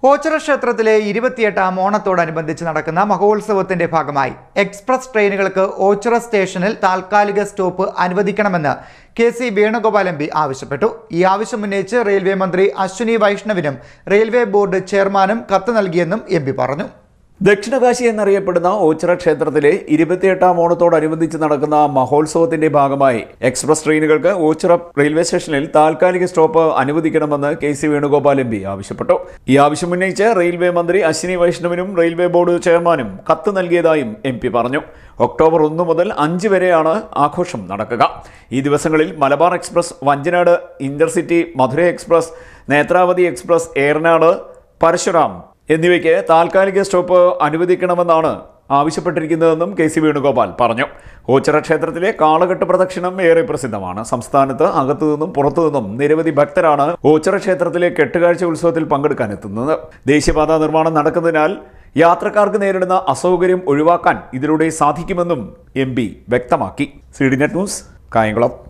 ഓച്ചിറ ക്ഷേത്രത്തിലെ 28ാം ഓണത്തോടനുബന്ധിച്ച് നടക്കുന്ന മഹോത്സവത്തിന്റെ ഭാഗമായി എക്സ്പ്രസ് ട്രെയിനുകൾക്ക് ഓച്ചിറ സ്റ്റേഷനിൽ താൽക്കാലിക സ്റ്റോപ്പ് അനുവദിക്കണമെന്ന് കെ.സി. വേണുഗോപാൽ എം.പി. ആവശ്യപ്പെട്ടു. ഈ ആവശ്യം ഉന്നയിച്ച് റെയിൽവേ മന്ത്രി അശ്വിനി വൈഷ്ണവിനും റെയിൽവേ ബോർഡ് ചെയർമാനും കത്ത് നൽകിയെന്നും എം.പി. പറഞ്ഞു. ദക്ഷിണകാശി എന്നറിയപ്പെടുന്ന ഓച്ചിറ ക്ഷേത്രത്തിലെ 28ാം ഓണത്തോടനുബന്ധിച്ച് നടക്കുന്ന മഹോത്സവത്തിന്റെ ഭാഗമായി എക്സ്പ്രസ് ട്രെയിനുകൾക്ക് ഓച്ചിറ റെയിൽവേ സ്റ്റേഷനിൽ താൽക്കാലിക സ്റ്റോപ്പ് അനുവദിക്കണമെന്ന് കെ.സി. വേണുഗോപാൽ എം.പി. ആവശ്യപ്പെട്ടു. ഈ ആവശ്യം ഉന്നയിച്ച് റെയിൽവേ മന്ത്രി അശ്വിനി വൈഷ്ണവിനും റെയിൽവേ ബോർഡ് ചെയർമാനും കത്ത് നൽകിയതായും എം.പി. പറഞ്ഞു. ഒക്ടോബർ 1 മുതൽ 5 വരെയാണ് ആഘോഷം നടക്കുക. ഈ ദിവസങ്ങളിൽ മലബാർ എക്സ്പ്രസ്, വഞ്ചനാട് ഇന്റർസിറ്റി, മധുര എക്സ്പ്രസ്, നേത്രാവതി എക്സ്പ്രസ്, ഏറനാട്, പരശുറാം എന്നിവയ്ക്ക് താൽക്കാലിക സ്റ്റോപ്പ് അനുവദിക്കണമെന്നാണ് ആവശ്യപ്പെട്ടിരിക്കുന്നതെന്നും കെ.സി. വേണുഗോപാൽ പറഞ്ഞു. ഓച്ചിറ ക്ഷേത്രത്തിലെ കാളകെട്ട് പ്രദക്ഷിണം ഏറെ പ്രസിദ്ധമാണ്. സംസ്ഥാനത്ത് അകത്തുനിന്നും പുറത്തുനിന്നും നിരവധി ഭക്തരാണ് ഓച്ചിറ ക്ഷേത്രത്തിലെ കെട്ടുകാഴ്ച ഉത്സവത്തിൽ പങ്കെടുക്കാനെത്തുന്നത്. ദേശീയപാത നിർമ്മാണം നടക്കുന്നതിനാൽ യാത്രക്കാർക്ക് നേരിടുന്ന അസൗകര്യം ഒഴിവാക്കാൻ ഇതിലൂടെ സാധിക്കുമെന്നും എം.പി. വ്യക്തമാക്കി. CDNet news, Kayamkulam.